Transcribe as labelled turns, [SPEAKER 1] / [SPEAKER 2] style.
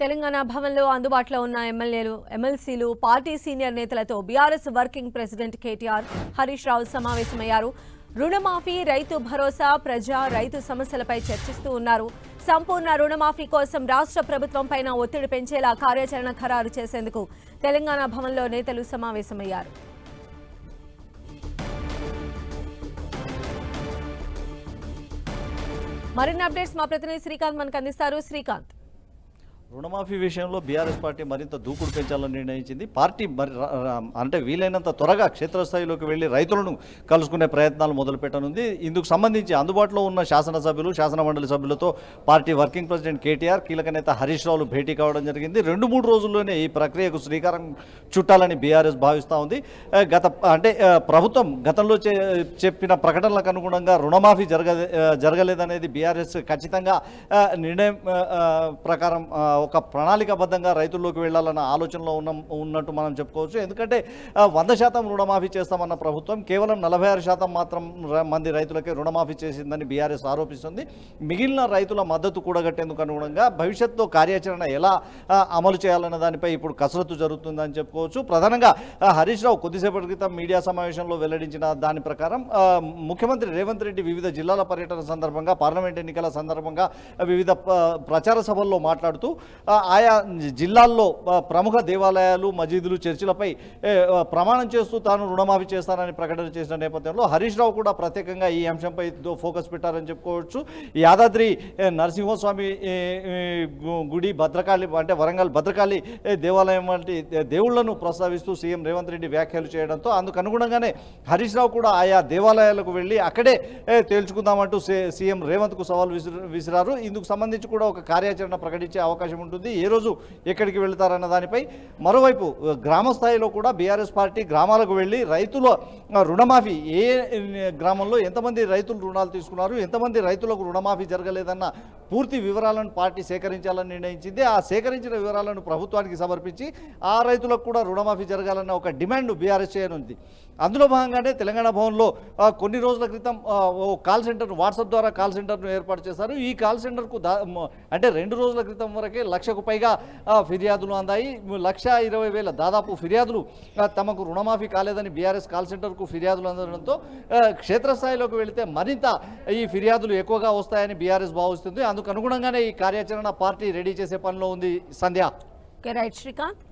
[SPEAKER 1] తెలంగాణ భవన్లో అందుబాటులో ఉన్న ఎమ్మెల్యేలు ఎమ్మెల్సీలు పార్టీ సీనియర్ నేతలతో BRS working president KTR Harish Rao సమావేశమయ్యారు. రుణమాఫీ, రైతు భరోసా, ప్రజా రైతు సమస్యలపై చర్చిస్తూ ఉన్నారు. సంపూర్ణ రుణమాఫీ కోసం రాష్ట్ర ప్రభుత్వం పైన ఒత్తిడి పెంచేలా కార్యాచరణ ఖరారు చేసేందుకు తెలంగాణ భవన్లో నేతలు సమావేశమయ్యారు. మరిన్ని అప్డేట్స్ మా ప్రతినిధి శ్రీకాంత్ మనకు అందిస్తారు. శ్రీకాంత్,
[SPEAKER 2] రుణమాఫీ విషయంలో బీఆర్ఎస్ పార్టీ మరింత దూకుడు పెంచాలని నిర్ణయించింది. పార్టీ అంటే వీలైనంత త్వరగా క్షేత్రస్థాయిలోకి వెళ్లి రైతులను కలుసుకునే ప్రయత్నాలు మొదలుపెట్టనుంది. ఇందుకు సంబంధించి అందుబాటులో ఉన్న శాసనసభ్యులు, శాసనమండలి సభ్యులతో పార్టీ వర్కింగ్ ప్రెసిడెంట్ కేటీఆర్, కీలక నేత హరీష్ రావులు భేటీ కావడం జరిగింది. 2-3 రోజుల్లోనే ఈ ప్రక్రియకు శ్రీకారం చుట్టాలని బీఆర్ఎస్ భావిస్తూ ఉంది. ప్రభుత్వం గతంలో చెప్పిన ప్రకటనలకు అనుగుణంగా రుణమాఫీ జరగలేదనేది బీఆర్ఎస్ ఖచ్చితంగా నిర్ణయం ప్రకారం ఒక ప్రణాళికాబద్ధంగా రైతుల్లోకి వెళ్లాలన్న ఆలోచనలో ఉన్నట్టు మనం చెప్పుకోవచ్చు. ఎందుకంటే 100% రుణమాఫీ చేస్తామన్న ప్రభుత్వం కేవలం 46% మాత్రం మంది రైతులకే రుణమాఫీ చేసిందని బీఆర్ఎస్ ఆరోపిస్తుంది. మిగిలిన రైతుల మద్దతు కూడగట్టేందుకు అనుగుణంగా భవిష్యత్తులో కార్యాచరణ ఎలా అమలు చేయాలన్న దానిపై ఇప్పుడు కసరత్తు జరుగుతుందని చెప్పుకోవచ్చు. ప్రధానంగా హరీష్ రావు కొద్దిసేపటి క్రితం మీడియా సమావేశంలో వెల్లడించిన దాని ప్రకారం ముఖ్యమంత్రి రేవంత్ రెడ్డి వివిధ జిల్లాల పర్యటన సందర్భంగా, పార్లమెంట్ ఎన్నికల సందర్భంగా వివిధ ప్రచార సభల్లో మాట్లాడుతూ ఆయా జిల్లాల్లో ప్రముఖ దేవాలయాలు, మసీదులు, చర్చిలపై ప్రమాణం చేస్తూ తాను రుణమాఫీ చేస్తానని ప్రకటన చేసిన నేపథ్యంలో హరీష్ రావు కూడా ప్రత్యేకంగా ఈ అంశంపై ఫోకస్ పెట్టారని చెప్పుకోవచ్చు. యాదాద్రి నరసింహస్వామి గుడి, భద్రకాళి అంటే వరంగల్ భద్రకాళి దేవాలయం వంటి దేవుళ్లను ప్రస్తావిస్తూ సీఎం రేవంత్ రెడ్డి వ్యాఖ్యలు చేయడంతో అందుకు అనుగుణంగానే హరీష్ రావు కూడా ఆయా దేవాలయాలకు వెళ్ళి అక్కడే తేల్చుకుందామంటూ సీఎం రేవంత్కు సవాల్ విసిరారు. ఇందుకు సంబంధించి కూడా ఒక కార్యాచరణ ప్రకటించే అవకాశం ఉంటుంది. ఏ రోజు ఎక్కడికి వెళ్తారన్న దానిపై మరోవైపు గ్రామ స్థాయిలో కూడా బీఆర్ఎస్ పార్టీ గ్రామాలకు వెళ్ళి రైతుల రుణమాఫీ, ఏ గ్రామంలో ఎంతమంది రైతులు రుణాలు తీసుకున్నారు, ఎంతమంది రైతులకు రుణమాఫీ జరగలేదన్న పూర్తి వివరాలను పార్టీ సేకరించాలని నిర్ణయించింది. ఆ సేకరించిన వివరాలను ప్రభుత్వానికి సమర్పించి ఆ రైతులకు కూడా రుణమాఫీ జరగాలన్న ఒక డిమాండ్ బీఆర్ఎస్ చేయనుంది. అందులో భాగంగానే తెలంగాణ భవన్లో కొన్ని రోజుల క్రితం కాల్ సెంటర్, వాట్సాప్ ద్వారా కాల్ సెంటర్ను ఏర్పాటు చేశారు. ఈ కాల్ సెంటర్కు అంటే 2 రోజుల క్రితం వరకే 1,00,000కు పైగా ఫిర్యాదులు అందాయి. 1,20,000 దాదాపు ఫిర్యాదులు తమకు రుణమాఫీ కాలేదని బీఆర్ఎస్ కాల్ సెంటర్కు ఫిర్యాదులు అందడంతో క్షేత్రస్థాయిలోకి వెళితే మరింత ఈ ఫిర్యాదులు ఎక్కువగా వస్తాయని బీఆర్ఎస్ భావిస్తుంది. అందుకు అనుగుణంగానే ఈ కార్యాచరణ పార్టీ రెడీ చేసే పనిలో ఉంది. సంధ్య.
[SPEAKER 1] రైట్ శ్రీకాంత్.